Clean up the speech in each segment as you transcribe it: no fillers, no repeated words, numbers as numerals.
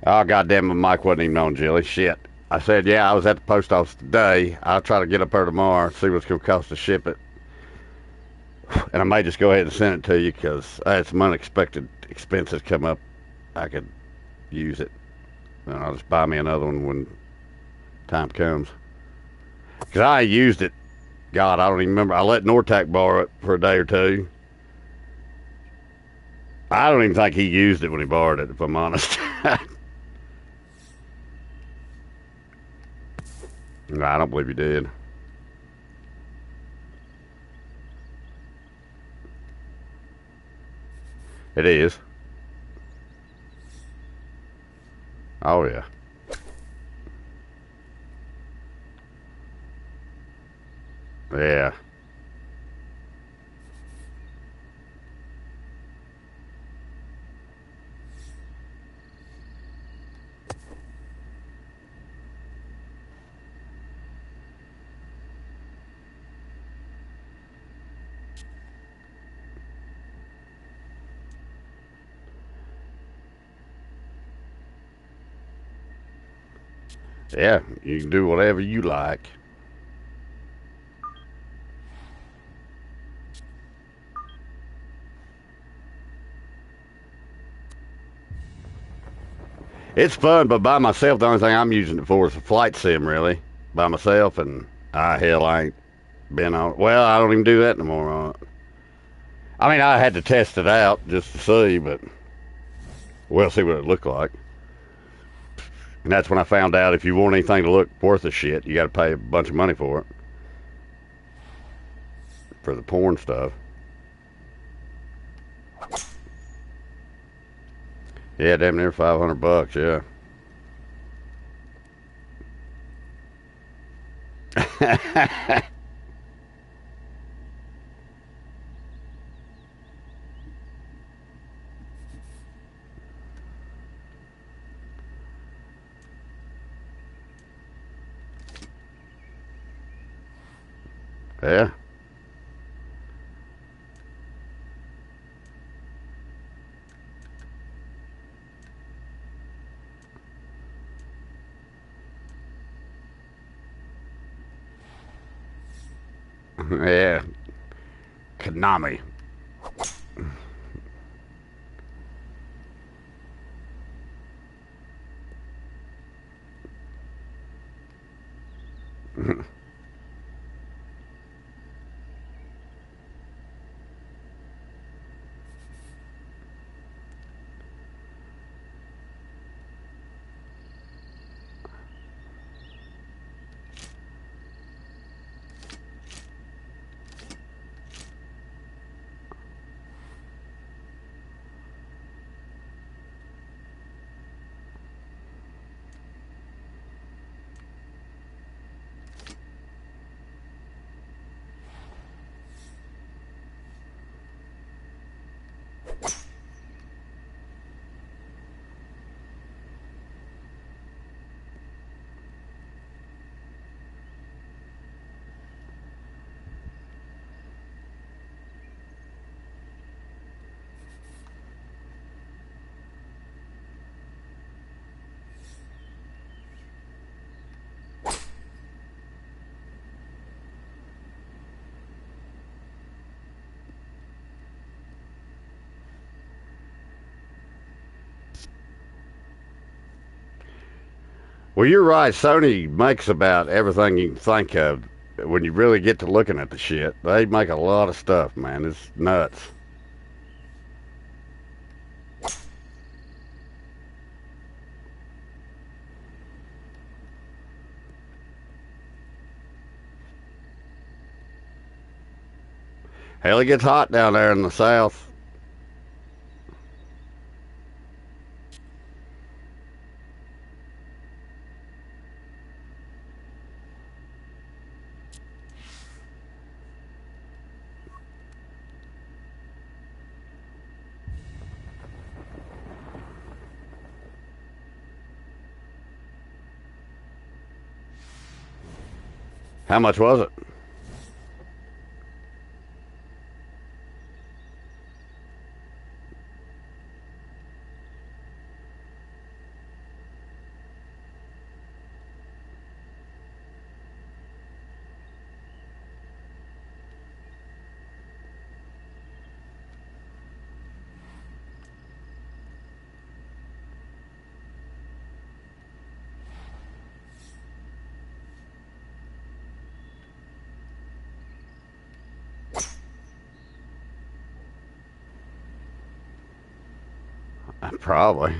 Oh, goddamn, my mic wasn't even on, Jilly. Shit. I said, yeah, I was at the post office today. I'll try to get up there tomorrow, see what's going to cost to ship it. And I may just go ahead and send it to you because I had some unexpected expenses come up. I could use it. And I'll just buy me another one when time comes. Because I ain't used it. God, I don't even remember. I let Nortac borrow it for a day or two. I don't even think he used it when he borrowed it, if I'm honest. No, I don't believe he did. It is. Oh, yeah. Yeah. Yeah, you can do whatever you like. It's fun, but by myself, the only thing I'm using it for is a flight sim, really. By myself, and hell, I ain't been on. Well, I don't even do that no more on it. I mean, I had to test it out just to see, but we'll see what it looked like. And that's when I found out if you want anything to look worth a shit, you got to pay a bunch of money for it, for the porn stuff. Yeah, damn near $500. Yeah. Yeah. Yeah. Konami. Well, you're right. Sony makes about everything you can think of. When you really get to looking at the shit, they make a lot of stuff, man. It's nuts. Hell, it gets hot down there in the south. How much was it? Probably.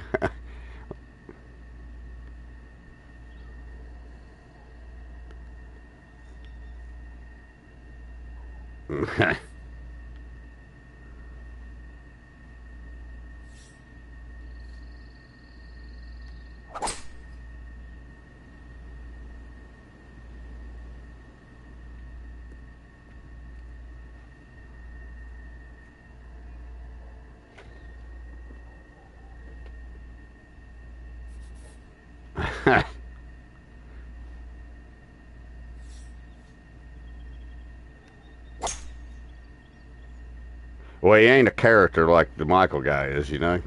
Well, he ain't a character like the Michael guy is, you know.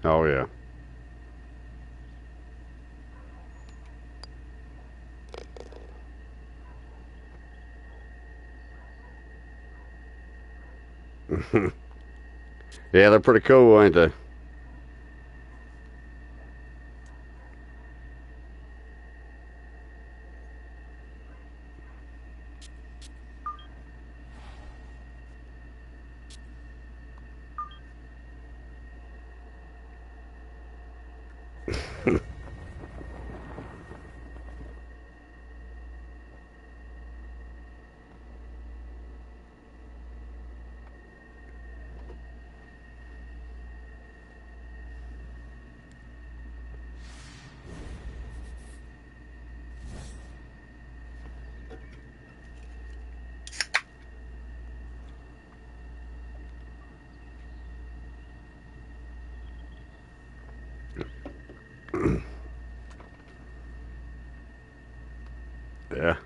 Oh yeah. Yeah, they're pretty cool, ain't they? Yeah.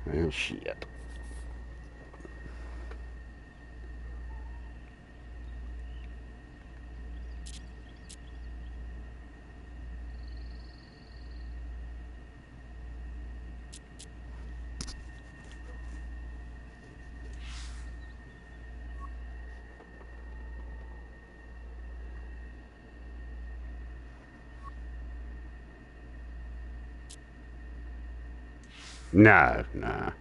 Well, shit. No, no.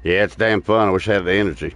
Yeah, it's damn fun. I wish I had the energy.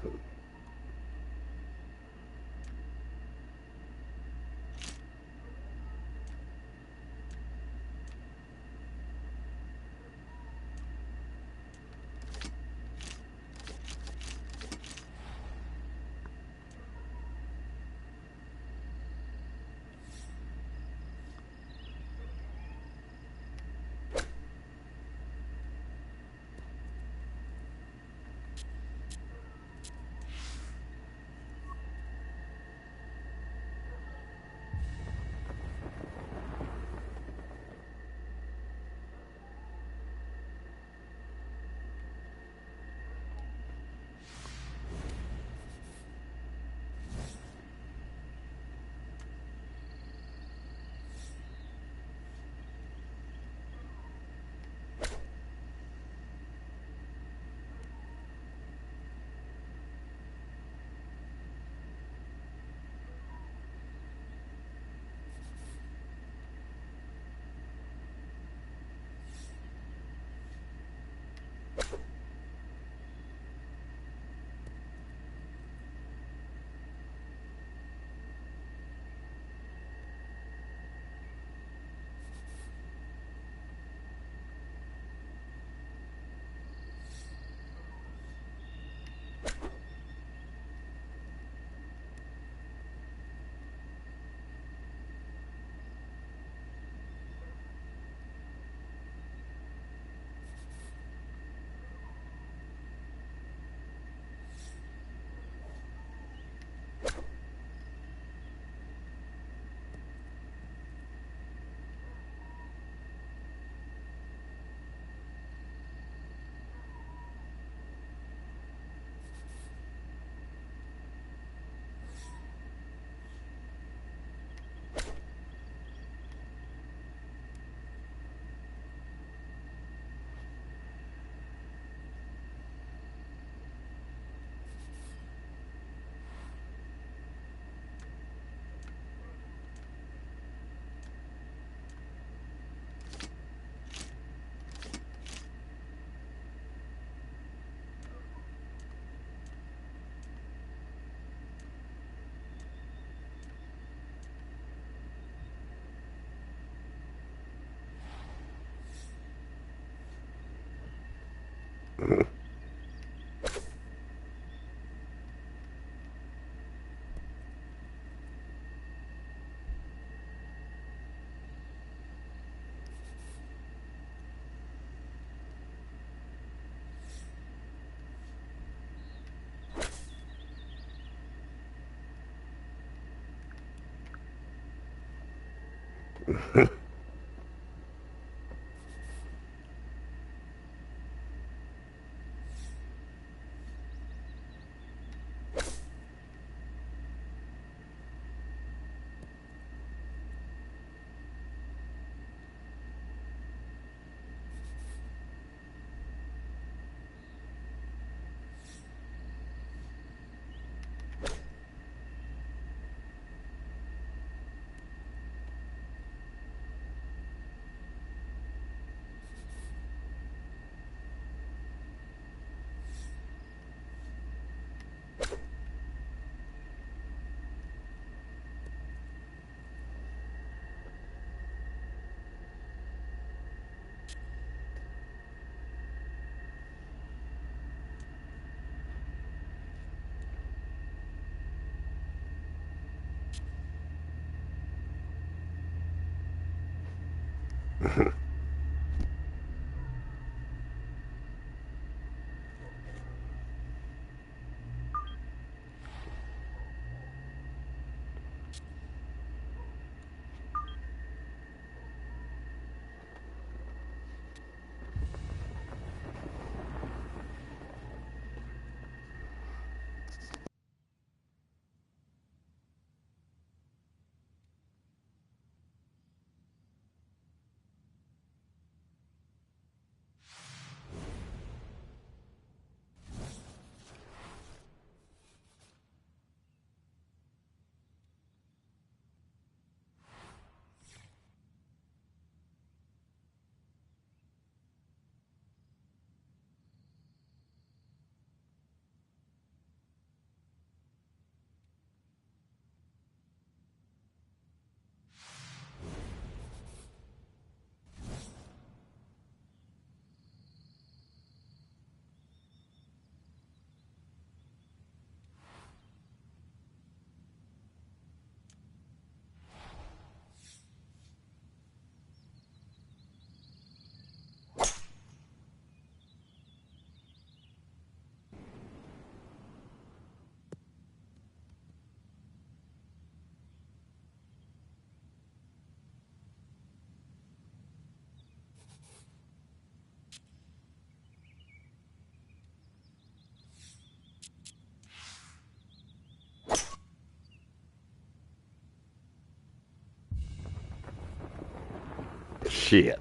Shit.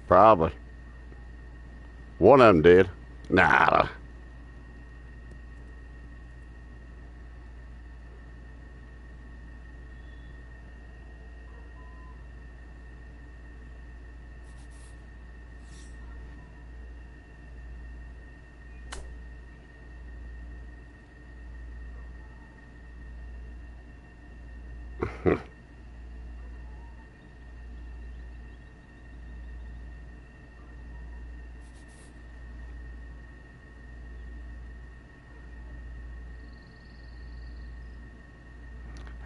Probably. One of them did. Nah.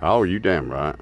Oh, you damn right.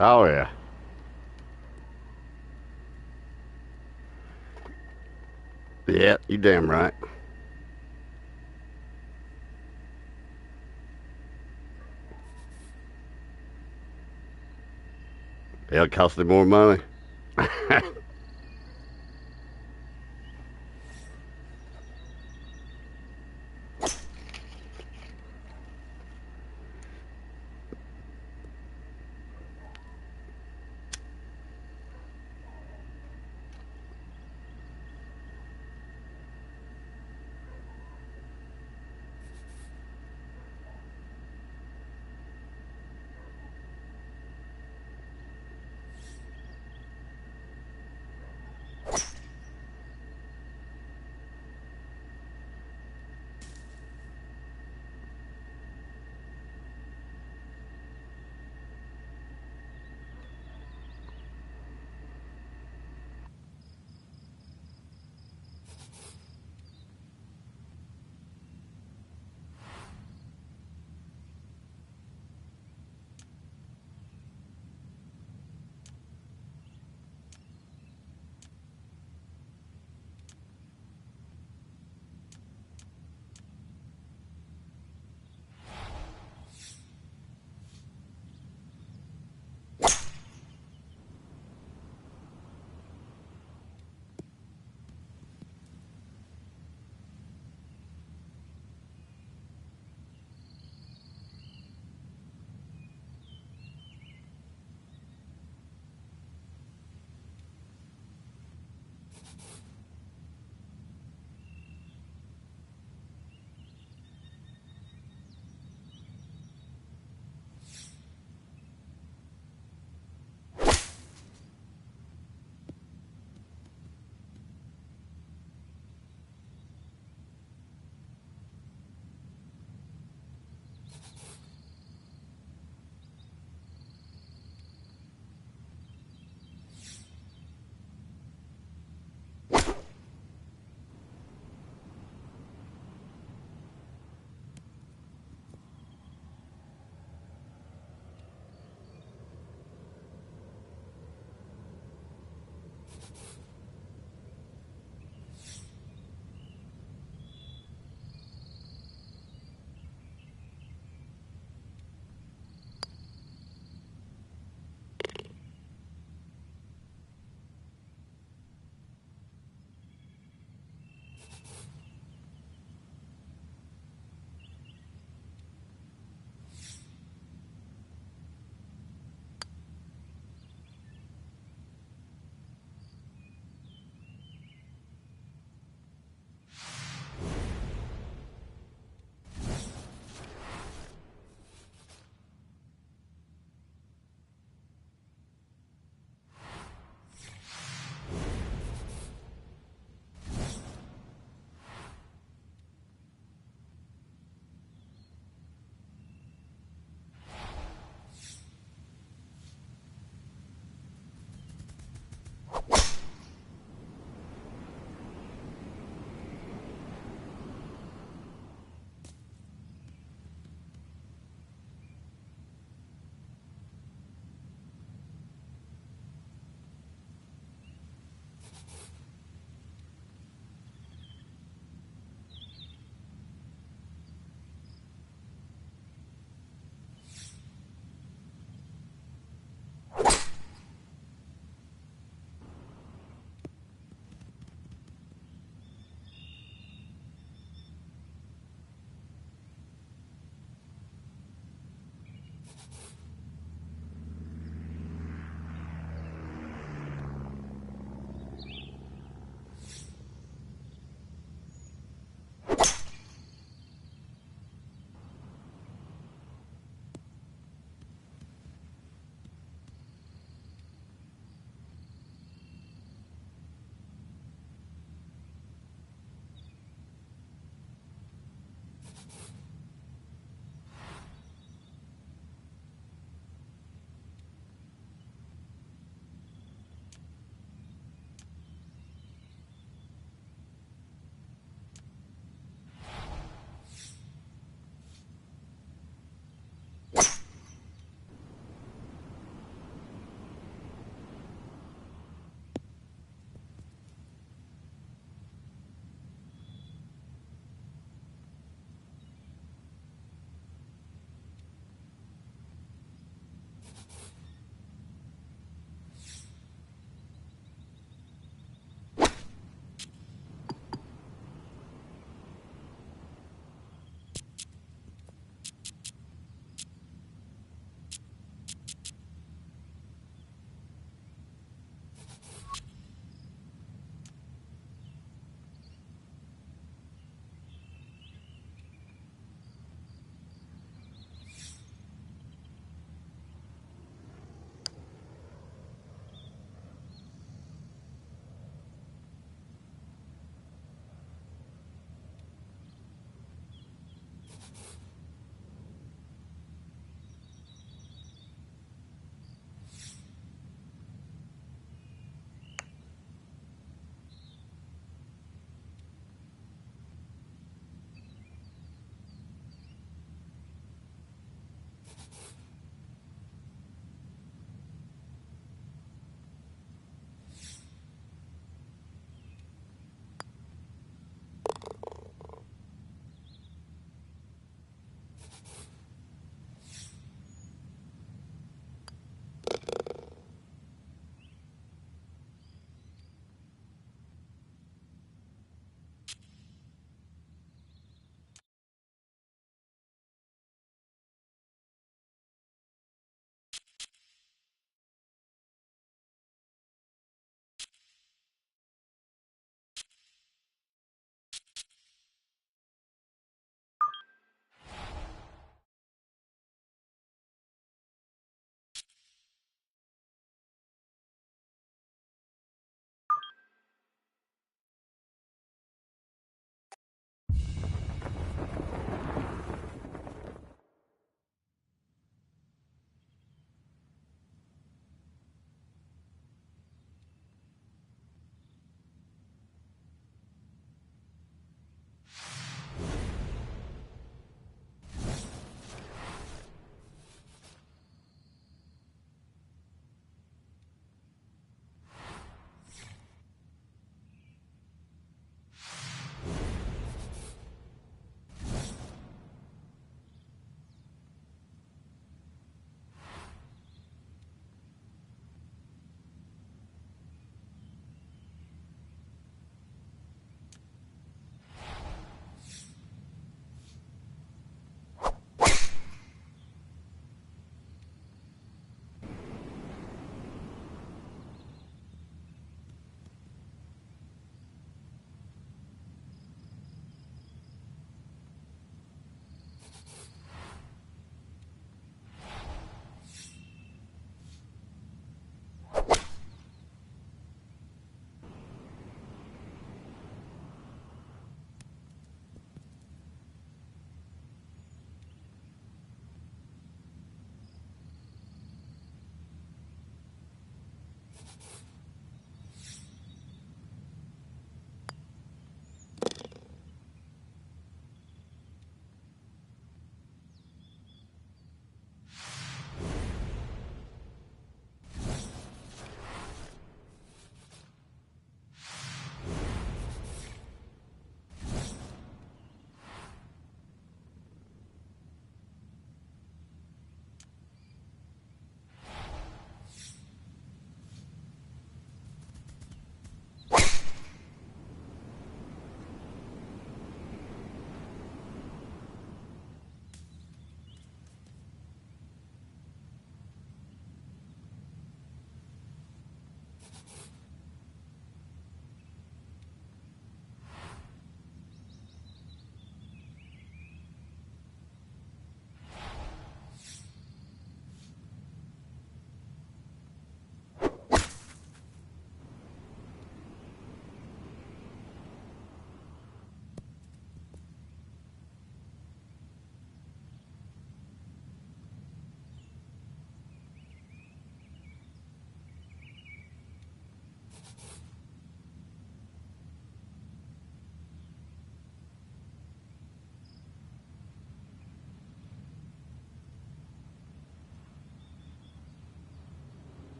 Oh, yeah. Yeah, you damn right. It'll cost me more money.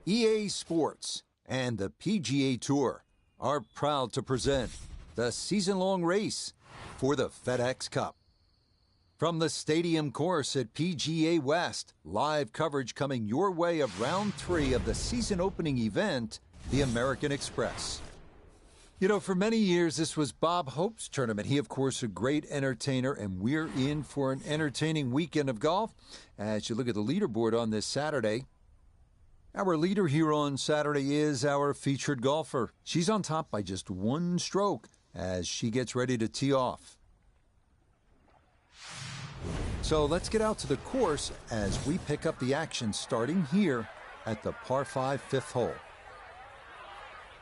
EA Sports and the PGA Tour are proud to present the season-long race for the FedEx Cup. From the stadium course at PGA West, live coverage coming your way of round 3 of the season-opening event, the American Express. You know, for many years, this was Bob Hope's tournament. He, of course, a great entertainer, and we're in for an entertaining weekend of golf. As you look at the leaderboard on this Saturday, our leader here on Saturday is our featured golfer. She's on top by just 1 stroke as she gets ready to tee off. So let's get out to the course as we pick up the action starting here at the par 5 fifth hole.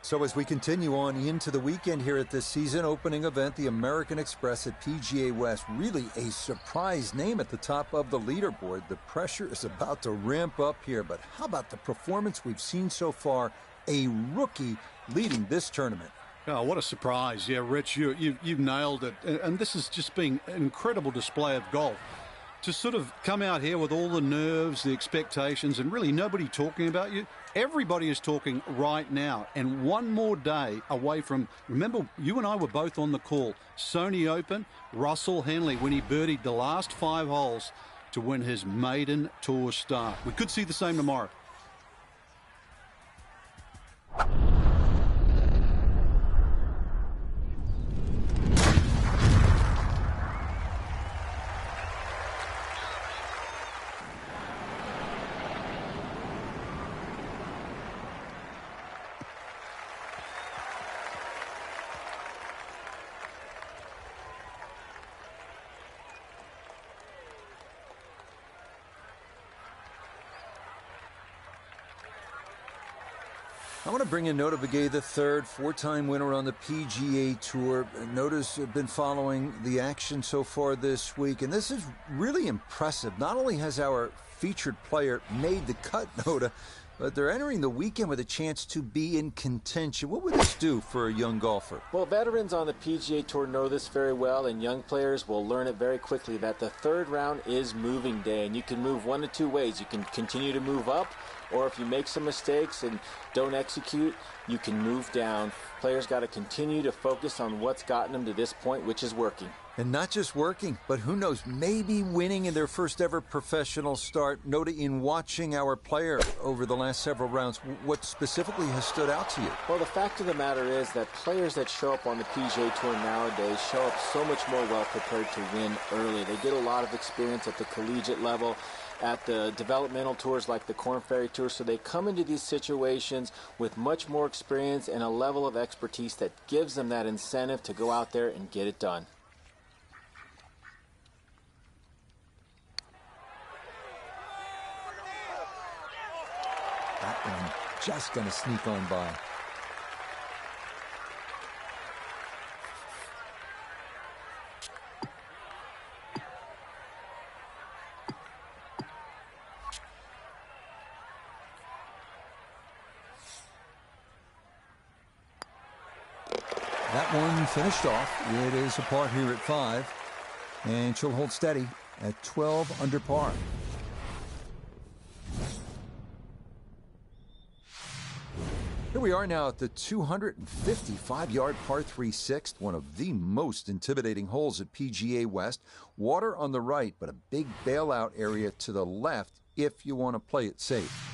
So as we continue on into the weekend here at this season opening event, the American Express at PGA West, really a surprise name at the top of the leaderboard. The pressure is about to ramp up here, but how about the performance we've seen so far? A rookie leading this tournament. Oh, what a surprise. Yeah, Rich, you've nailed it. And this has just been an incredible display of golf. To sort of come out here with all the nerves, the expectations, and really nobody talking about you. Everybody is talking right now. And one more day away from, remember, you and I were both on the call. Sony Open, Russell Henley, when he birdied the last 5 holes to win his maiden tour start. We could see the same tomorrow. I want to bring in Nota Begay III, 4-time winner on the PGA Tour. Nota's been following the action so far this week, and this is really impressive. Not only has our featured player made the cut, Nota, but they're entering the weekend with a chance to be in contention. What would this do for a young golfer? Well, veterans on the PGA Tour know this very well, and young players will learn it very quickly that the third round is moving day, and you can move one of 2 ways. You can continue to move up, or if you make some mistakes and don't execute, you can move down. Players got to continue to focus on what's gotten them to this point, which is working. And not just working, but who knows, maybe winning in their first ever professional start. Nota, in watching our player over the last several rounds, what specifically has stood out to you? Well, the fact of the matter is that players that show up on the PGA Tour nowadays show up so much more well prepared to win early. They get a lot of experience at the collegiate level, at the developmental tours like the Korn Ferry Tour, so they come into these situations with much more experience and a level of expertise that gives them that incentive to go out there and get it done. That one just going to sneak on by. That one finished off. It is a par here at 5, and she'll hold steady at 12 under par. Here we are now at the 255-yard par 3 sixth, one of the most intimidating holes at PGA West. Water on the right, but a big bailout area to the left if you want to play it safe.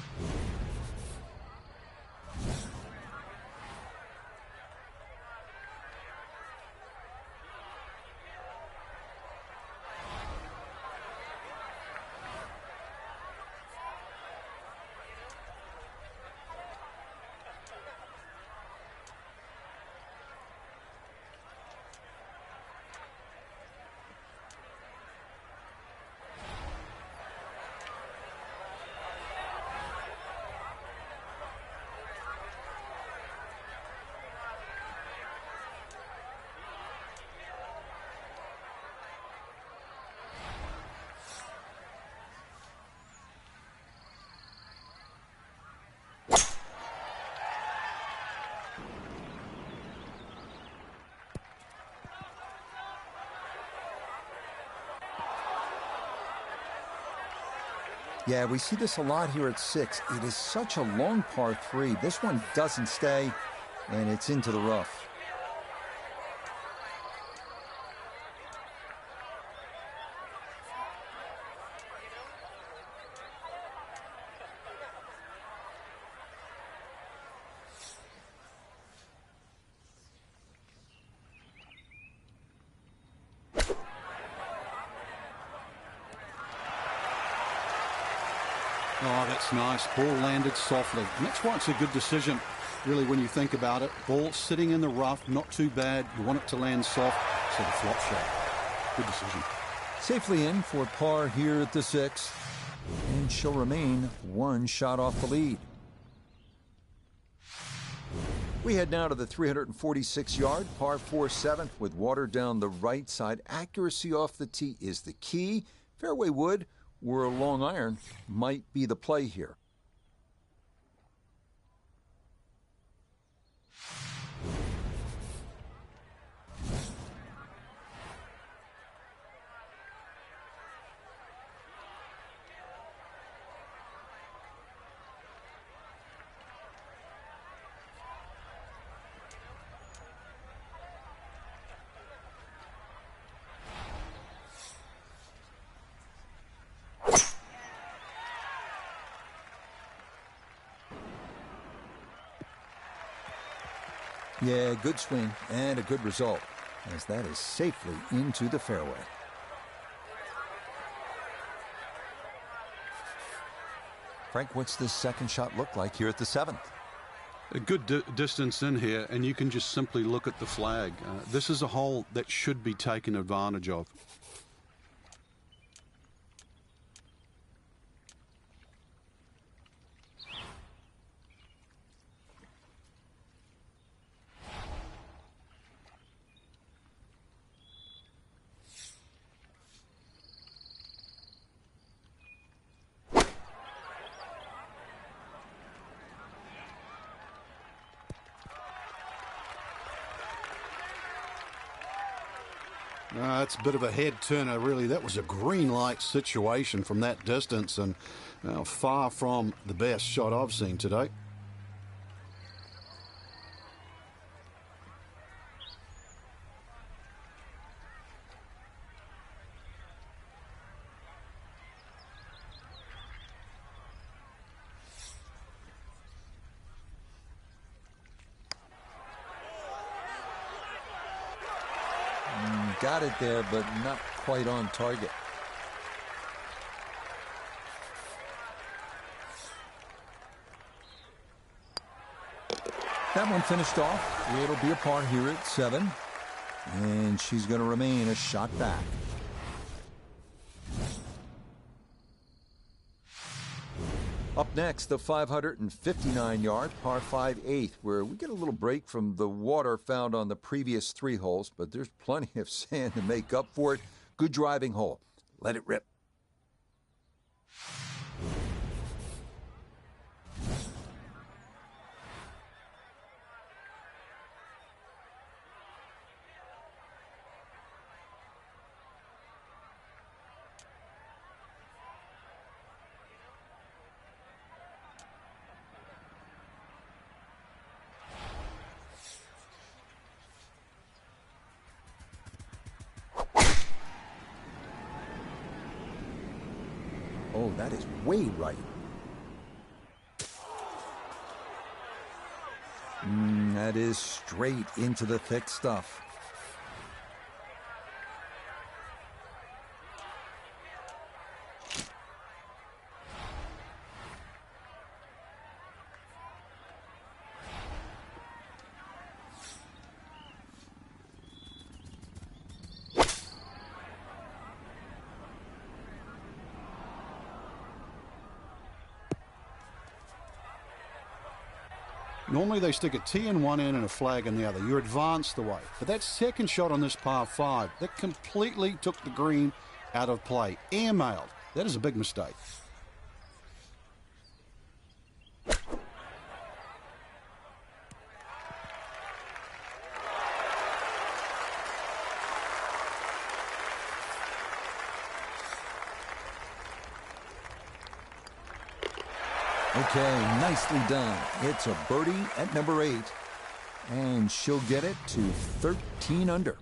Yeah, we see this a lot here at 6. It is such a long par 3. This one doesn't stay, and it's into the rough. Oh, that's nice. Ball landed softly. And that's why it's a good decision, really, when you think about it. Ball sitting in the rough, not too bad. You want it to land soft, so the flop shot. Good decision. Safely in for par here at the 6th, and she'll remain one shot off the lead. We head now to the 346-yard par 4 7th with water down the right side. Accuracy off the tee is the key. Fairway wood or a long iron might be the play here. Yeah, good swing and a good result, as that is safely into the fairway. Frank, what's this second shot look like here at the 7th? A good distance in here, and you can just simply look at the flag. This is a hole that should be taken advantage of. That's a bit of a head turner, really. That was a green light situation from that distance, and far from the best shot I've seen today. Got it there, but not quite on target. That one finished off. It'll be a par here at 7. And she's going to remain a shot back. Up next, the 559-yard par 5 8th, where we get a little break from the water found on the previous 3 holes, but there's plenty of sand to make up for it. Good driving hole. Let it rip. Oh, that is way right. That is straight into the thick stuff. Normally they stick a tee in one end and a flag in the other. You're advanced away. But that second shot on this par 5, that completely took the green out of play. Airmailed. That is a big mistake. Okay, nicely done. It's a birdie at number 8, and she'll get it to 13 under.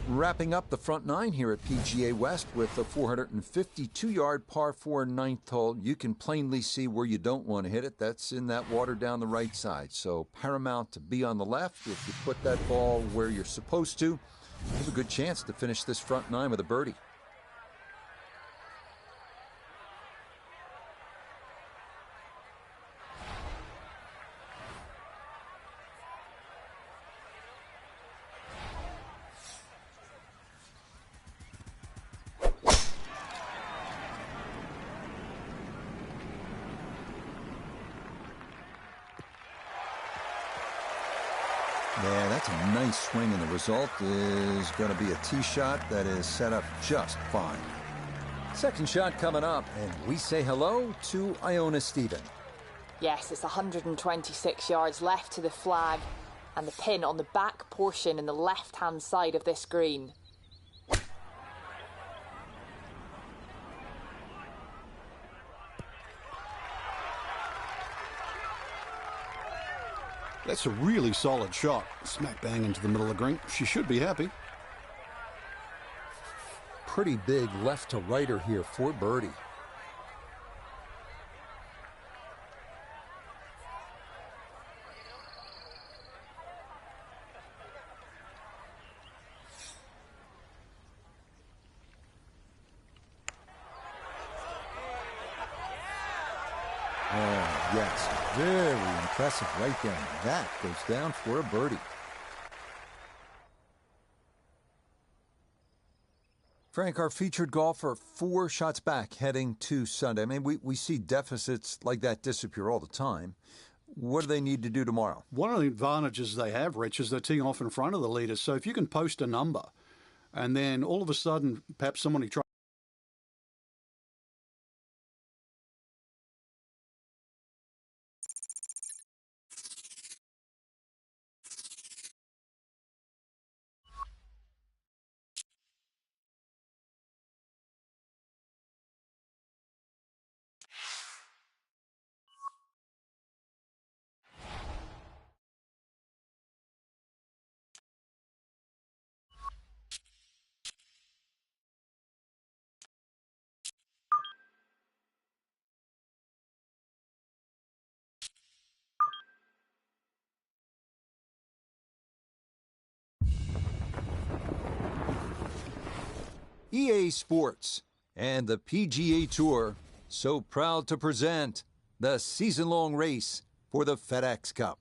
Wrapping up the front 9 here at PGA West with a 452-yard par 4 ninth hole. You can plainly see where you don't want to hit it. That's in that water down the right side. So paramount to be on the left. If you put that ball where you're supposed to, you have a good chance to finish this front 9 with a birdie. Yeah, that's a nice swing, and the result is going to be a tee shot that is set up just fine. Second shot coming up, and we say hello to Iona Stephen. Yes, it's 126 yards left to the flag, and the pin on the back portion in the left-hand side of this green. That's a really solid shot. Smack bang into the middle of the green. She should be happy. Pretty big left to righter here for birdie. Oh, yes. Very impressive right there. That goes down for a birdie. Frank, our featured golfer, 4 shots back heading to Sunday. I mean, we see deficits like that disappear all the time. What do they need to do tomorrow? One of the advantages they have, Rich, is they're teeing off in front of the leaders. So if you can post a number and then all of a sudden perhaps somebody tries. EA Sports and the PGA Tour so proud to present the season-long race for the FedEx Cup.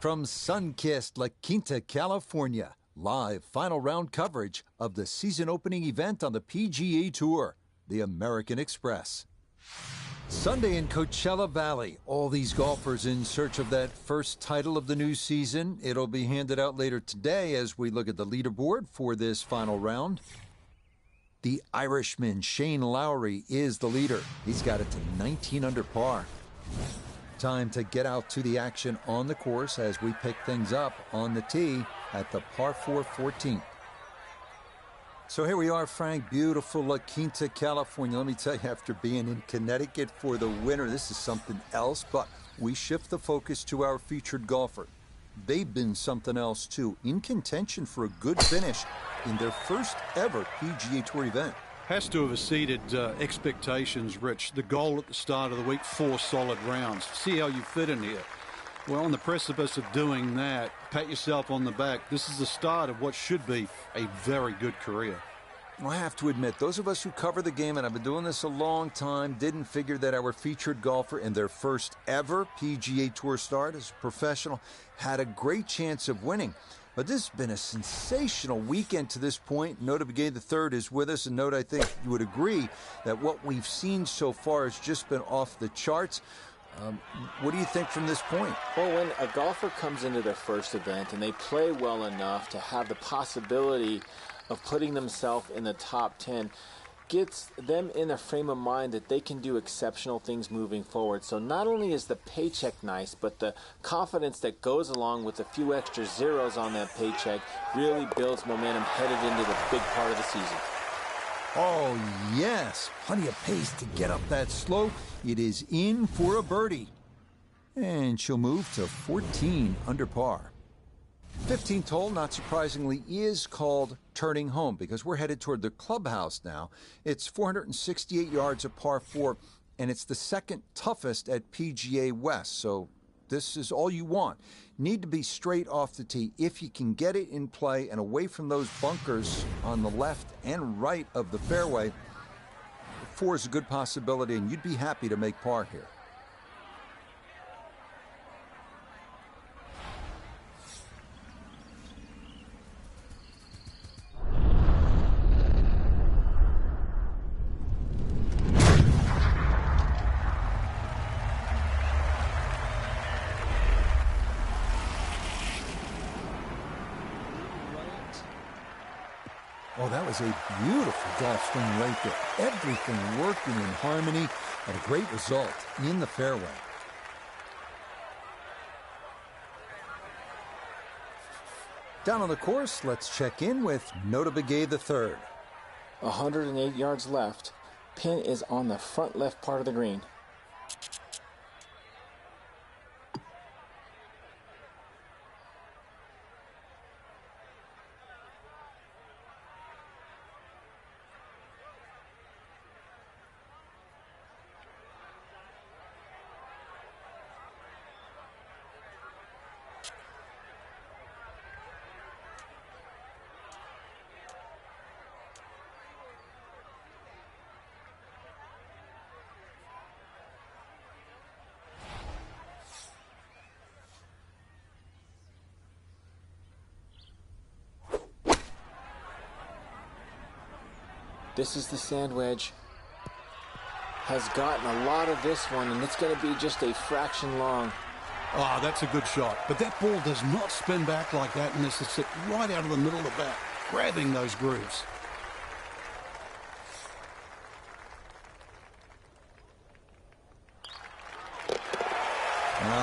From sun-kissed La Quinta, California, live final round coverage of the season opening event on the PGA Tour, the American Express. Sunday in Coachella Valley, all these golfers in search of that first title of the new season. It'll be handed out later today as we look at the leaderboard for this final round. The Irishman, Shane Lowry, is the leader. He's got it to 19 under par. Time to get out to the action on the course as we pick things up on the tee at the par 4 14th. So here we are, Frank, beautiful La Quinta, California. Let me tell you, after being in Connecticut for the winter, this is something else, but we shift the focus to our featured golfer. They've been something else, too, in contention for a good finish in their first ever PGA Tour event. Has to have exceeded expectations, Rich. The goal at the start of the week, 4 solid rounds. See how you fit in here. Well, on the precipice of doing that, pat yourself on the back. This is the start of what should be a very good career. I have to admit, those of us who cover the game, and I've been doing this a long time, didn't figure that our featured golfer in their first ever PGA Tour start as a professional had a great chance of winning. But this has been a sensational weekend to this point. Nota Begay III is with us, and Note, I think you would agree that what we've seen so far has just been off the charts. What do you think from this point? Well, when a golfer comes into their first event and they play well enough to have the possibility of putting themselves in the top 10, gets them in a frame of mind that they can do exceptional things moving forward. So not only is the paycheck nice, but the confidence that goes along with a few extra zeros on that paycheck really builds momentum headed into the big part of the season. Oh, yes. Plenty of pace to get up that slope. It is in for a birdie. And she'll move to 14 under par. 15th hole, not surprisingly, is called Turning Home because we're headed toward the clubhouse now. It's 468 yards of par 4, and it's the second toughest at PGA West, so this is all you want. Need to be straight off the tee. If you can get it in play and away from those bunkers on the left and right of the fairway, 4 is a good possibility, and you'd be happy to make par here. Oh, that was a beautiful golf swing right there. Everything working in harmony and a great result in the fairway. Down on the course, let's check in with Nota Begay III. 108 yards left. Pin is on the front left part of the green. This is the sand wedge. Has gotten a lot of this one, and it's going to be just a fraction long. Oh, that's a good shot. But that ball does not spin back like that unless it's hit right out of the middle of the bat, grabbing those grooves.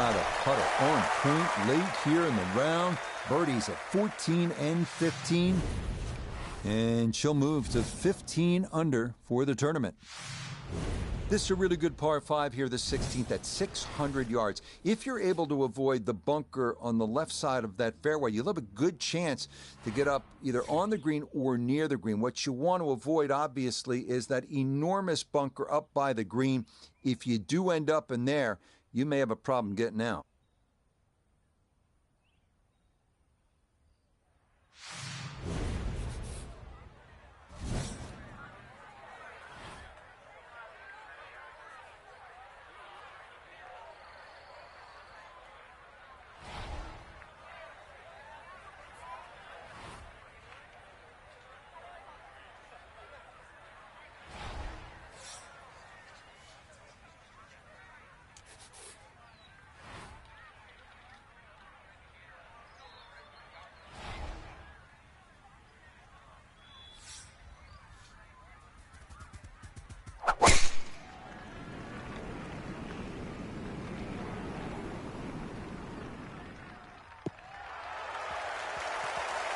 The putter on point late here in the round. Birdies at 14 and 15. And she'll move to 15 under for the tournament. This is a really good par 5 here, the 16th at 600 yards. If you're able to avoid the bunker on the left side of that fairway, you'll have a good chance to get up either on the green or near the green. What you want to avoid, obviously, is that enormous bunker up by the green. If you do end up in there, you may have a problem getting out.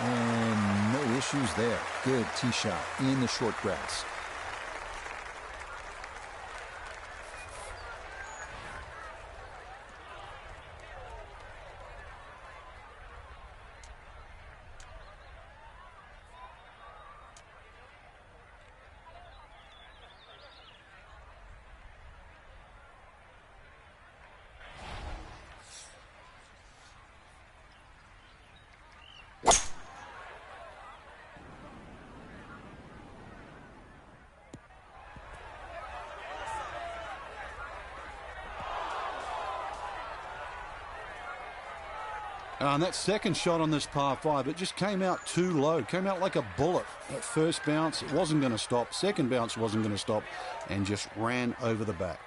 And no issues there. Good tee shot in the short grass. And that second shot on this par 5, it just came out too low. Came out like a bullet. That first bounce, it wasn't going to stop. Second bounce wasn't going to stop. And just ran over the back.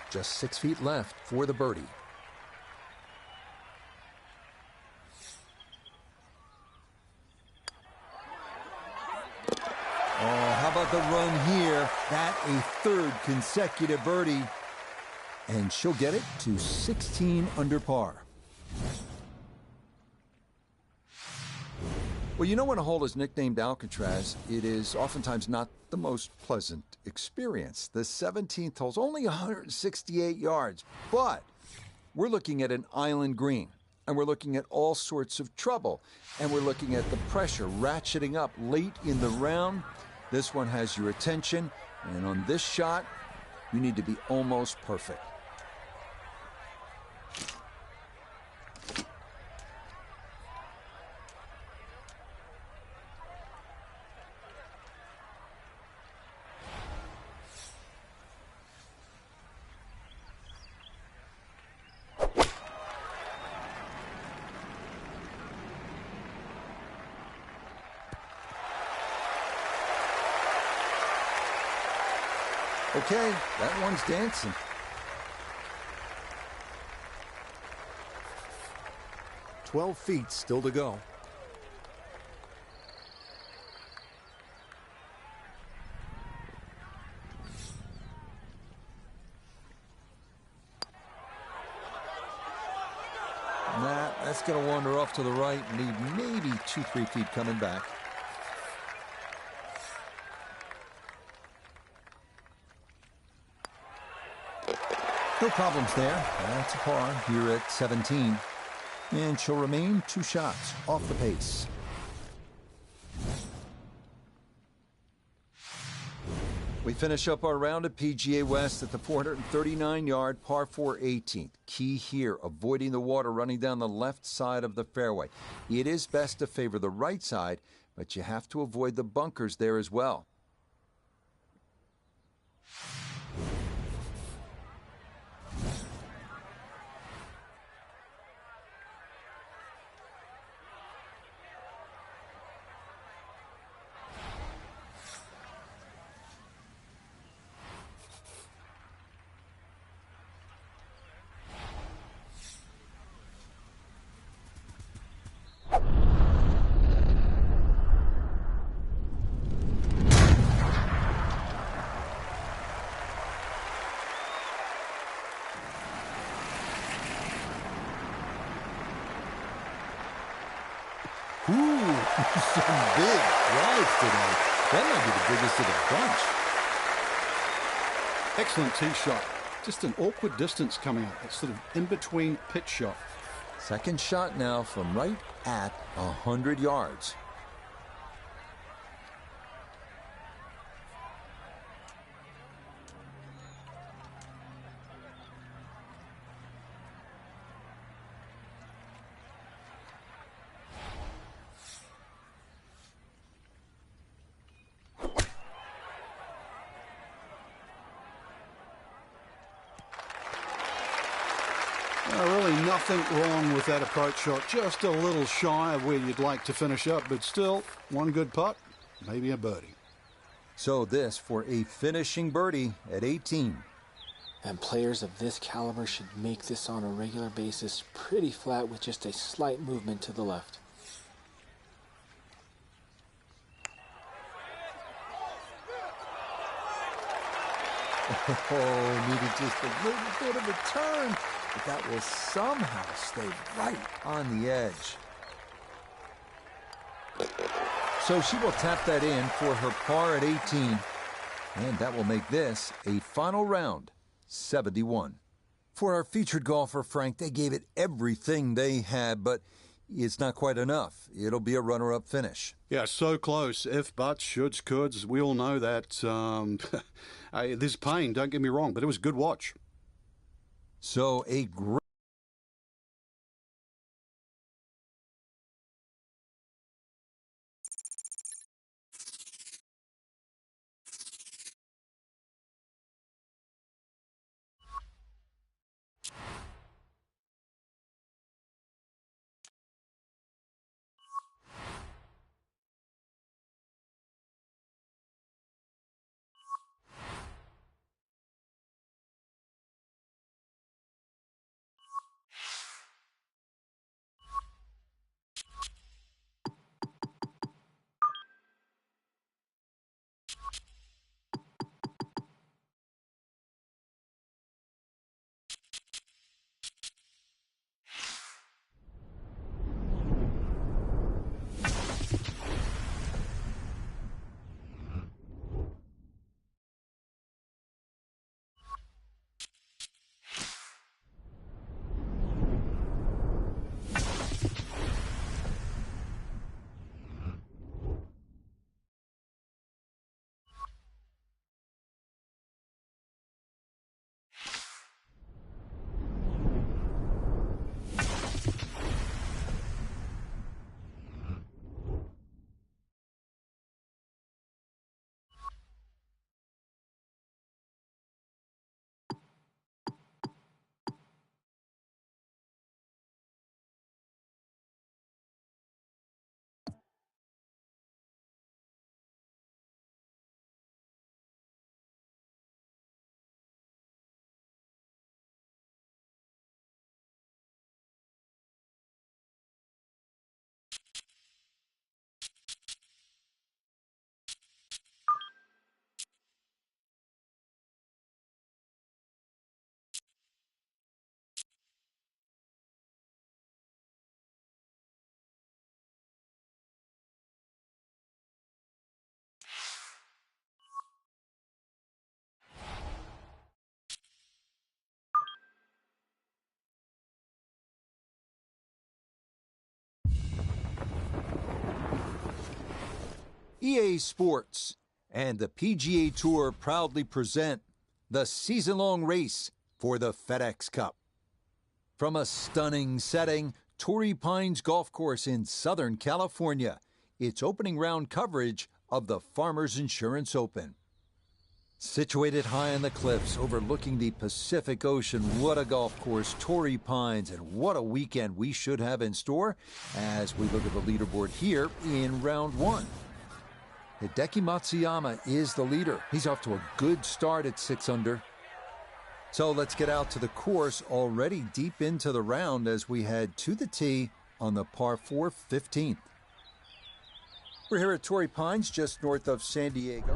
Just 6 feet left for the birdie. about the run here. That a third consecutive birdie. And she'll get it to 16 under par. Well, you know when a hole is nicknamed Alcatraz, it is oftentimes not the most pleasant experience. The 17th hole's only 168 yards, but we're looking at an island green, and we're looking at all sorts of trouble, and we're looking at the pressure ratcheting up late in the round. This one has your attention, and on this shot, you need to be almost perfect. Okay, that one's dancing. "12 feet still to go." That's going to wander off to the right and need maybe 2-3 feet coming back. No problems there. That's a par here at 17. And she'll remain 2 shots off the pace. We finish up our round at PGA West at the 439-yard par 4 18th. Key here, avoiding the water running down the left side of the fairway. It is best to favor the right side, but you have to avoid the bunkers there as well. Ooh, some big drives today. That might be the biggest of the bunch. Excellent tee shot. Just an awkward distance coming up. It's sort of in between pitch shot. Second shot now from right at 100 yards. Really nothing wrong with that approach shot. Just a little shy of where you'd like to finish up, but still one good putt, maybe a birdie. So this for a finishing birdie at 18. And players of this caliber should make this on a regular basis pretty flat with just a slight movement to the left. Oh, needed just a little bit of a turn, but that will somehow stay right on the edge. So she will tap that in for her par at 18, and that will make this a final round, 71. For our featured golfer, Frank, they gave it everything they had, but it's not quite enough. It'll be a runner-up finish. Yeah, so close. If, buts, shoulds, coulds. We all know that. There's pain, don't get me wrong, but it was a good watch. So a great EA Sports and the PGA Tour proudly present the season-long race for the FedEx Cup. From a stunning setting, Torrey Pines Golf Course in Southern California, it's opening round coverage of the Farmers Insurance Open. Situated high on the cliffs overlooking the Pacific Ocean, what a golf course, Torrey Pines, and what a weekend we should have in store as we look at the leaderboard here in round one. Hideki Matsuyama is the leader. He's off to a good start at 6 under. So let's get out to the course, already deep into the round as we head to the tee on the par 4 15th. We're here at Torrey Pines, just north of San Diego.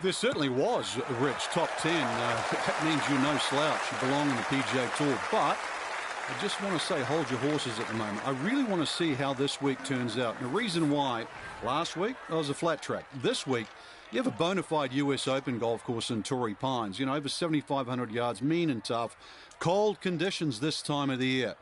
There certainly was, Rich, top 10. That means you're no slouch. You belong in the PGA Tour. But I just want to say hold your horses at the moment. I really want to see how this week turns out. And the reason why, last week, it was a flat track. This week, you have a bona fide US Open golf course in Torrey Pines. You know, over 7,500 yards, mean and tough. Cold conditions this time of the year.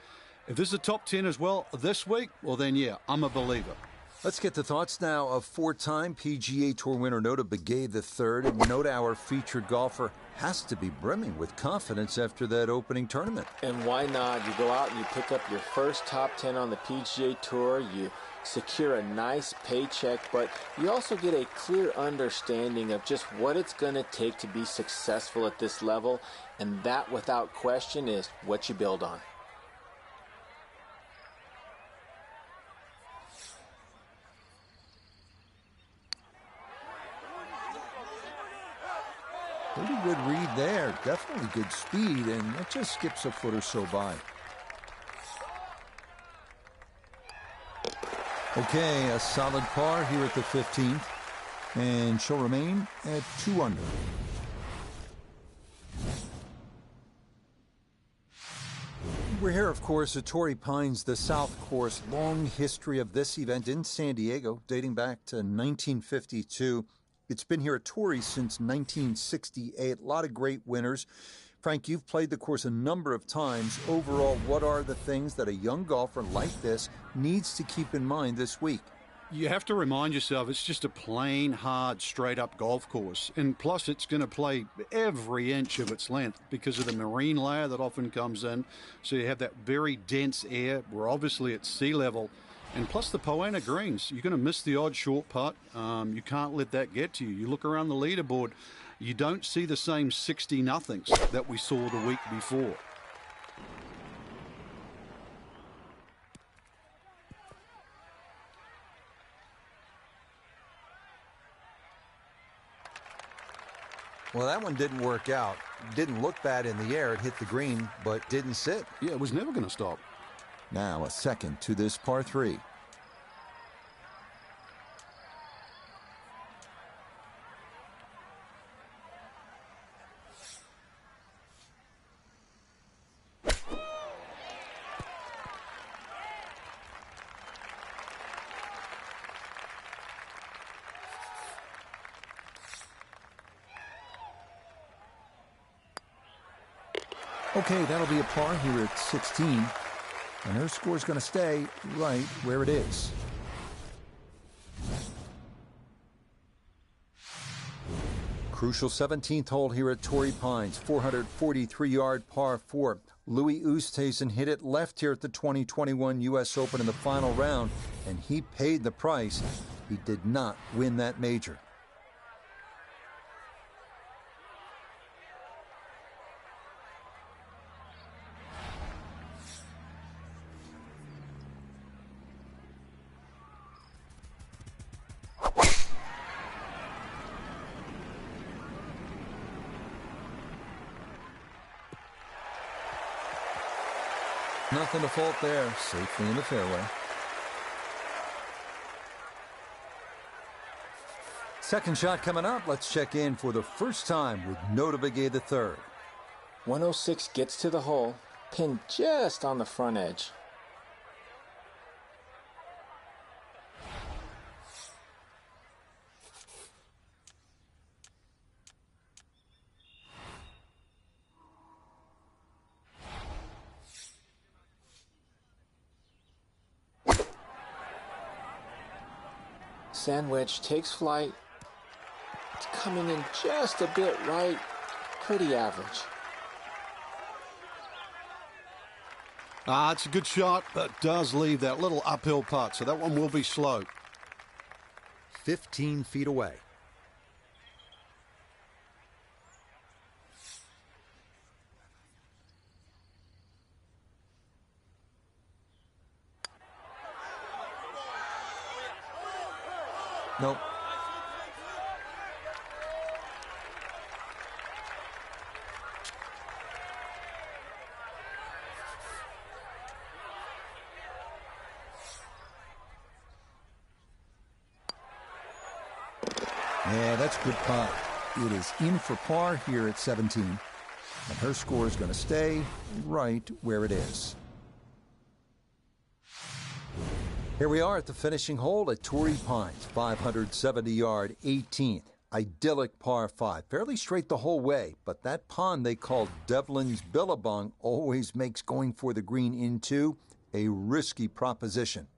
If this is a top 10 as well this week, well then, yeah, I'm a believer. Let's get the thoughts now of four-time PGA Tour winner Nota Begay III. And Nota, our featured golfer, has to be brimming with confidence after that opening tournament. And why not? You go out and you pick up your first top 10 on the PGA Tour. You secure a nice paycheck, but you also get a clear understanding of just what it's going to take to be successful at this level. And that, without question, is what you build on. Pretty good read there. Definitely good speed, and it just skips a foot or so by. Okay, a solid par here at the 15th, and she'll remain at 2 under. We're here, of course, at Torrey Pines, the South Course. Long history of this event in San Diego, dating back to 1952. It's been here at Torrey since 1968. A lot of great winners. Frank, you've played the course a number of times. Overall, what are the things that a young golfer like this needs to keep in mind this week? You have to remind yourself it's just a plain, hard, straight-up golf course. And plus, it's going to play every inch of its length because of the marine layer that often comes in. So you have that very dense air. We're obviously at sea level. And plus the Poana greens, you're going to miss the odd short putt. You can't let that get to you. You look around the leaderboard, you don't see the same 60-nothings that we saw the week before. Well, that one didn't work out. Didn't look bad in the air. It hit the green, but didn't sit. Yeah, it was never going to stop. Now a second to this par 3. Okay, that'll be a par here at 16. And her score's going to stay right where it is. Crucial 17th hole here at Torrey Pines, 443-yard par 4. Louis Oosthuizen hit it left here at the 2021 U.S. Open in the final round, and he paid the price. He did not win that major. Nothing to fault there. Safely in the fairway. Second shot coming up. Let's check in for the first time with Nota Begay III. 106 gets to the hole, pinned just on the front edge. Sandwich takes flight. It's coming in just a bit right. Pretty average. It's a good shot, but does leave that little uphill putt, so that one will be slow. 15 feet away. Nope. Yeah, that's a good putt. It is in for par here at 17. And her score is going to stay right where it is. Here we are at the finishing hole at Torrey Pines, 570-yard 18th. Idyllic par 5, fairly straight the whole way, but that pond they call Devlin's Billabong always makes going for the green into a risky proposition.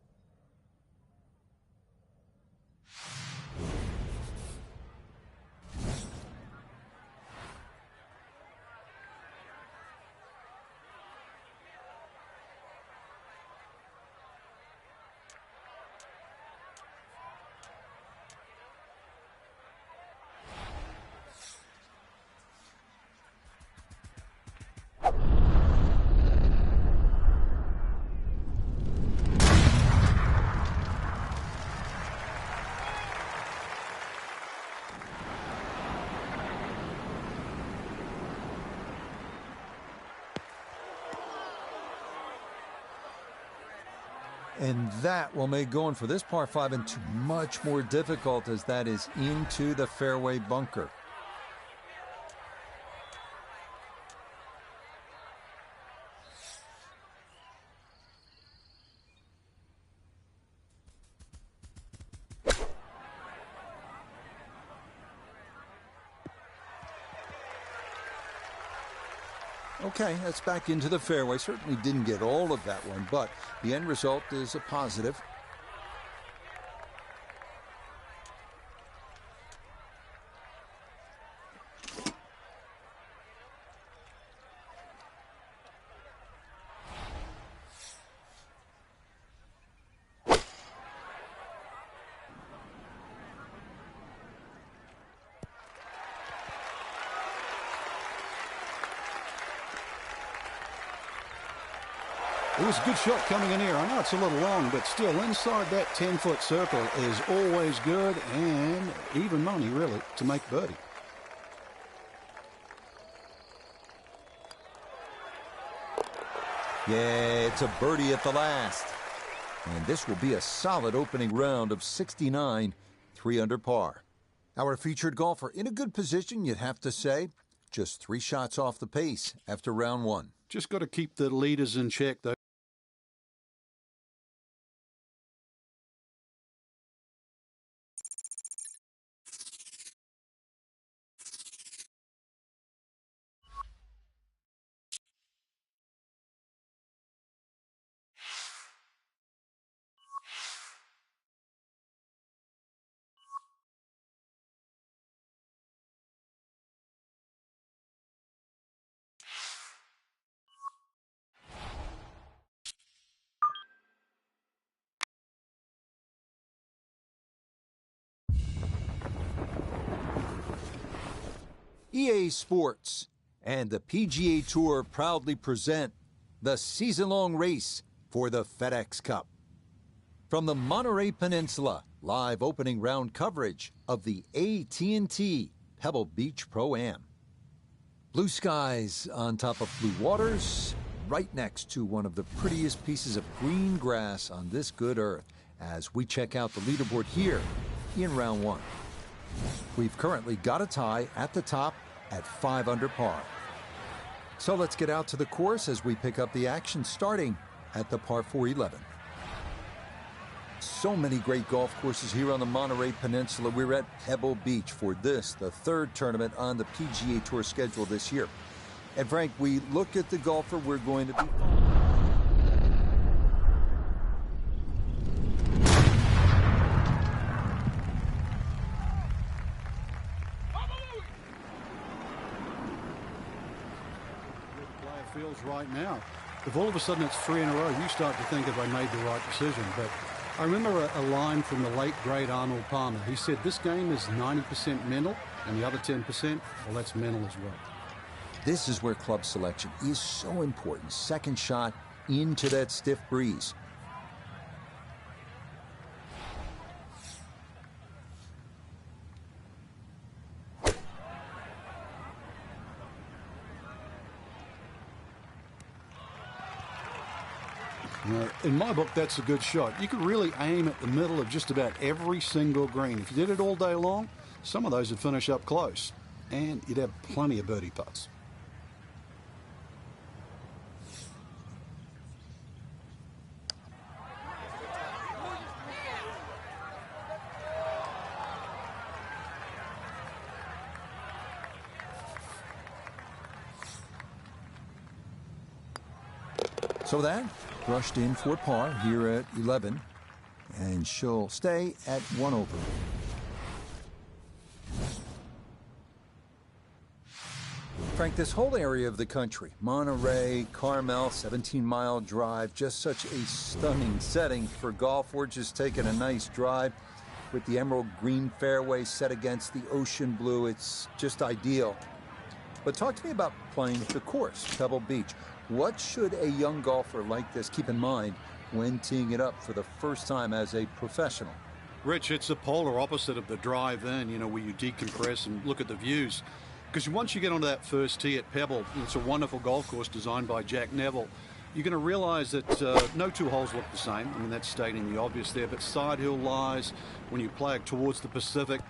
And that will make going for this par 5 into much more difficult, as that is into the fairway bunker. Okay, that's back into the fairway. Certainly didn't get all of that one, but the end result is a positive. It was a good shot coming in here. I know it's a little long, but still inside that 10-foot circle is always good, and even money, really, to make birdie. Yeah, it's a birdie at the last. And this will be a solid opening round of 69, 3 under par. Our featured golfer in a good position, you'd have to say. Just 3 shots off the pace after round 1. Just got to keep the leaders in check, though. EA Sports and the PGA Tour proudly present the season-long race for the FedEx Cup. From the Monterey Peninsula, live opening round coverage of the AT&T Pebble Beach Pro-Am. Blue skies on top of blue waters, right next to one of the prettiest pieces of green grass on this good earth, as we check out the leaderboard here in round 1. We've currently got a tie at the top at 5 under par. So let's get out to the course as we pick up the action, starting at the par 4 11. So many great golf courses here on the Monterey Peninsula. We're at Pebble Beach for this, the 3rd tournament on the PGA Tour schedule this year. And Frank, we look at the golfer we're going to be following. right now. If all of a sudden it's 3 in a row, you start to think, have I made the right decision? But I remember a line from the late, great Arnold Palmer. He said, this game is 90% mental, and the other 10%, well, that's mental as well. This is where club selection is so important. Second shot into that stiff breeze. In my book, that's a good shot. You could really aim at the middle of just about every single green. If you did it all day long, some of those would finish up close, and you'd have plenty of birdie putts. So that brushed in for par here at 11, and she'll stay at 1 over. Frank, this whole area of the country, Monterey, Carmel, 17-mile drive, just such a stunning setting for golf. We're just taking a nice drive with the emerald green fairway set against the ocean blue. It's just ideal. But talk to me about playing the course, Pebble Beach. What should a young golfer like this keep in mind when teeing it up for the first time as a professional? Rich, it's the polar opposite of the drive-in, where you decompress and look at the views. Because once you get onto that first tee at Pebble, it's a wonderful golf course designed by Jack Neville, you're going to realize that no two holes look the same. I mean, that's stating the obvious there, but side hill lies when you play it towards the Pacific.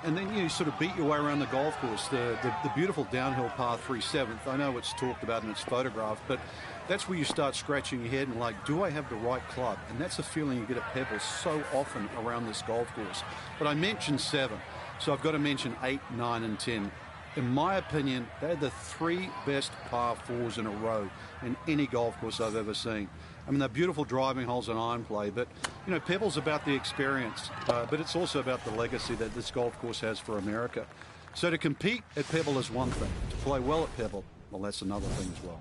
And then you sort of beat your way around the golf course, the beautiful downhill par 3 7th. I know it's talked about and it's photographed, but that's where you start scratching your head and like, do I have the right club? And that's a feeling you get at Pebble so often around this golf course. But I mentioned 7, so I've got to mention 8, 9, and 10. In my opinion, they're the 3 best par 4s in a row in any golf course I've ever seen. I mean, they're beautiful driving holes and iron play, but, Pebble's about the experience, but it's also about the legacy that this golf course has for America. So to compete at Pebble is one thing. To play well at Pebble, well, that's another thing as well.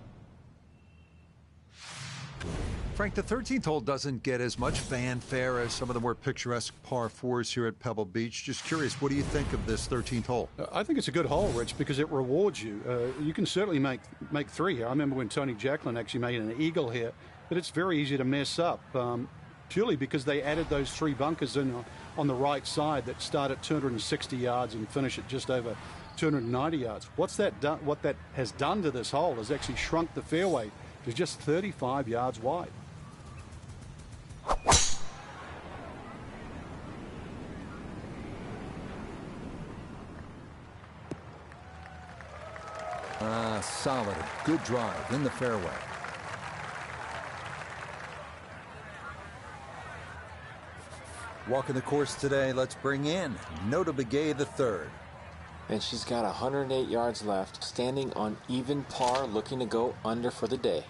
Frank, the 13th hole doesn't get as much fanfare as some of the more picturesque par 4s here at Pebble Beach. Just curious, what do you think of this 13th hole? I think it's a good hole, Rich, because it rewards you. You can certainly make 3 here. I remember when Tony Jacklin actually made an eagle here, but it's very easy to mess up, purely because they added those 3 bunkers in on the right side that start at 260 yards and finish at just over 290 yards. What that has done to this hole is actually shrunk the fairway to just 35 yards wide. Solid, a good drive in the fairway. Walking the course today, let's bring in Nota Begay III. And she's got 108 yards left, standing on even par, looking to go under for the day.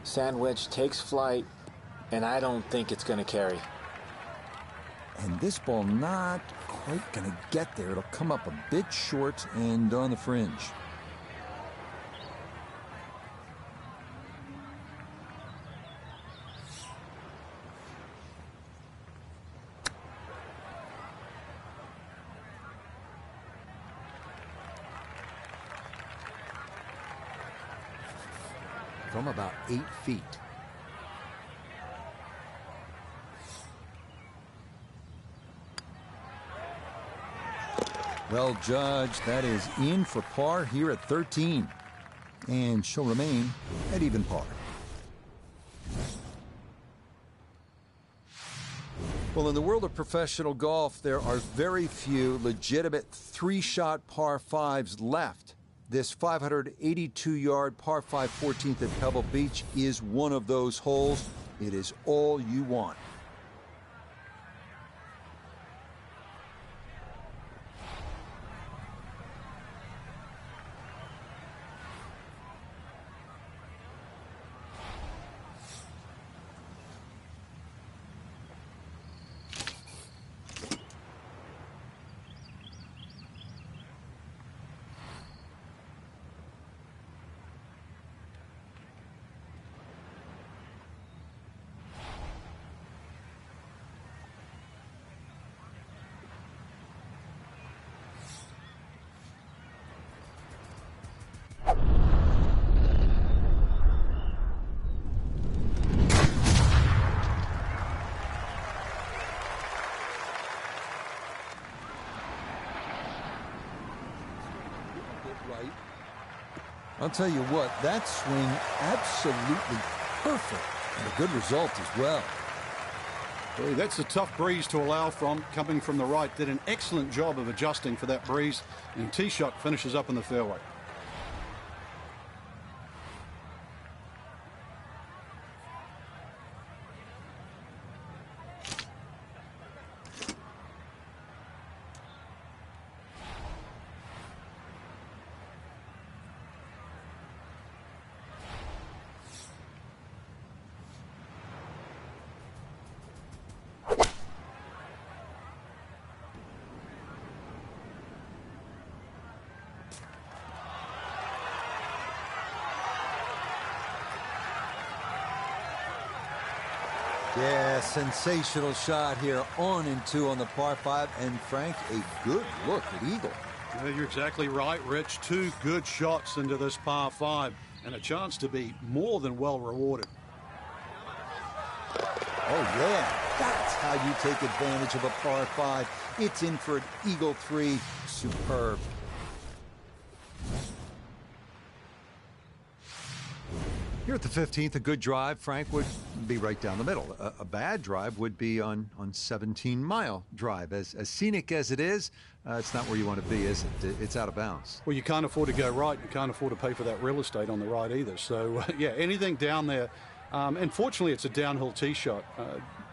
Sandwich takes flight, and I don't think it's going to carry. And this ball not quite going to get there. It'll come up a bit short and on the fringe. From about 8 feet. Well judged. That is in for par here at 13. And she'll remain at even par. Well, in the world of professional golf, there are very few legitimate 3-shot par 5s left. This 582-yard par 5 14th at Pebble Beach is one of those holes. It is all you want. right. I'll tell you what, that swing absolutely perfect, and a good result as well. Boy, that's a tough breeze to allow from, coming from the right. Did an excellent job of adjusting for that breeze, and tee shot finishes up in the fairway. Yeah, sensational shot here, on and two on the par 5, and Frank, a good look at eagle. Yeah, you're exactly right, Rich. Two good shots into this par 5, and a chance to be more than well rewarded. Oh yeah, that's how you take advantage of a par 5. It's in for an eagle 3. Superb. Here at the 15th, a good drive, Frank, would be right down the middle. A bad drive would be on 17-mile drive. As scenic as it is, it's not where you want to be, is it? It's out of bounds. Well, you can't afford to go right. You can't afford to pay for that real estate on the right either. So, yeah, anything down there. And fortunately, it's a downhill tee shot.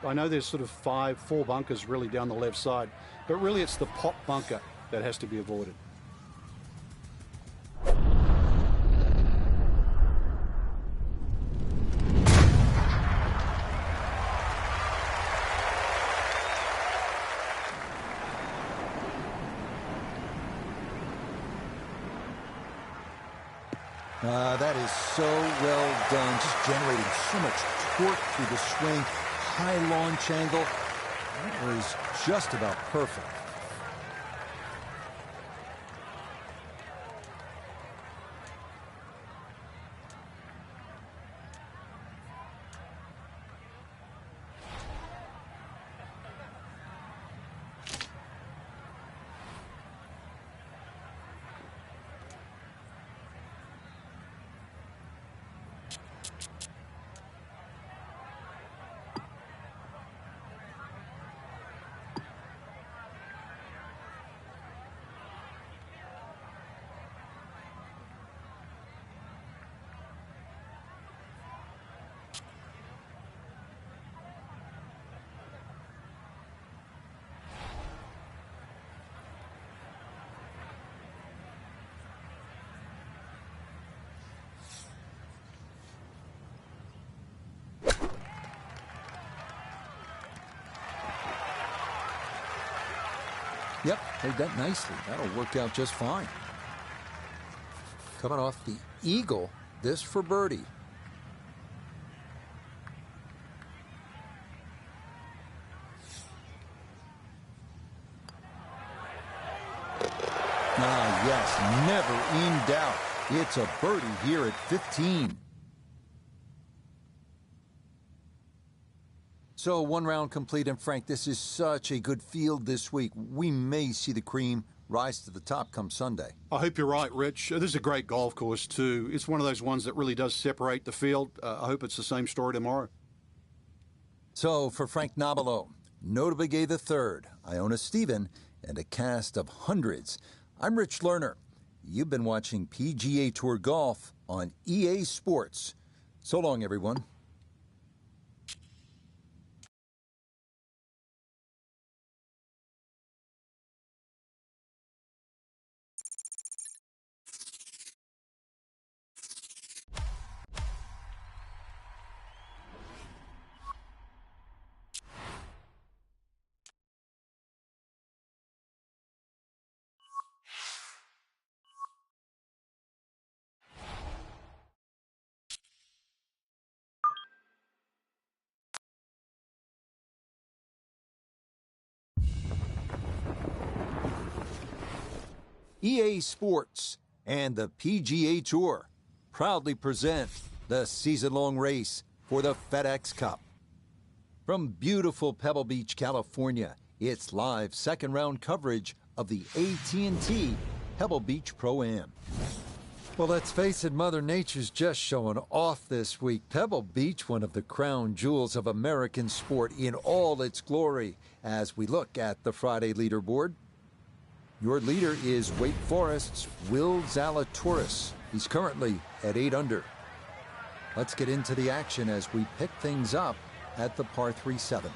I know there's sort of four bunkers really down the left side, but really it's the pop bunker that has to be avoided. That is so well done, just generating so much torque through the swing. High launch angle. That was just about perfect. Yep, played that nicely. That'll work out just fine. Coming off the eagle, this for birdie. Ah, yes, never in doubt. It's a birdie here at 15. So one round complete, and Frank, this is such a good field this week. We may see the cream rise to the top come Sunday. I hope you're right, Rich. This is a great golf course, too. It's one of those ones that really does separate the field. I hope it's the same story tomorrow. So for Frank Nobilo, Notable Gay III, Iona Stephen, and a cast of hundreds, I'm Rich Lerner. You've been watching PGA Tour Golf on EA Sports. So long, everyone. EA Sports and the PGA Tour proudly present the season-long race for the FedEx Cup. From beautiful Pebble Beach, California, it's live second-round coverage of the AT&T Pebble Beach Pro-Am. Well, let's face it, Mother Nature's just showing off this week. Pebble Beach, one of the crown jewels of American sport in all its glory. As we look at the Friday leaderboard, your leader is Wake Forest's Will Zalatoris. He's currently at 8 under. Let's get into the action as we pick things up at the par 3 7th.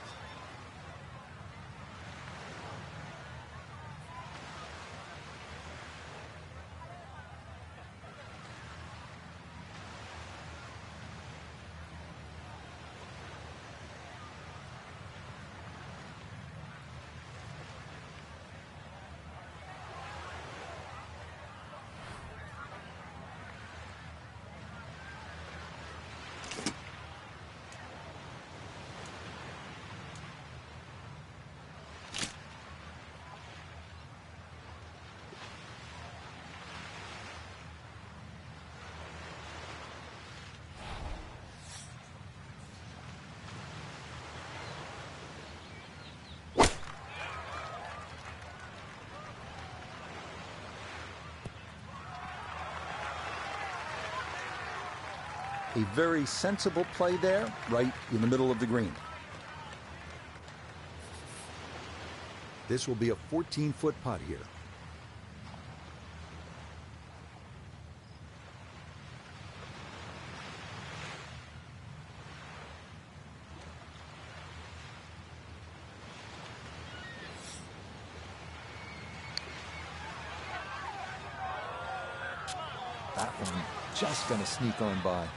A very sensible play there, right in the middle of the green. This will be a 14-foot putt here. That one just going to sneak on by.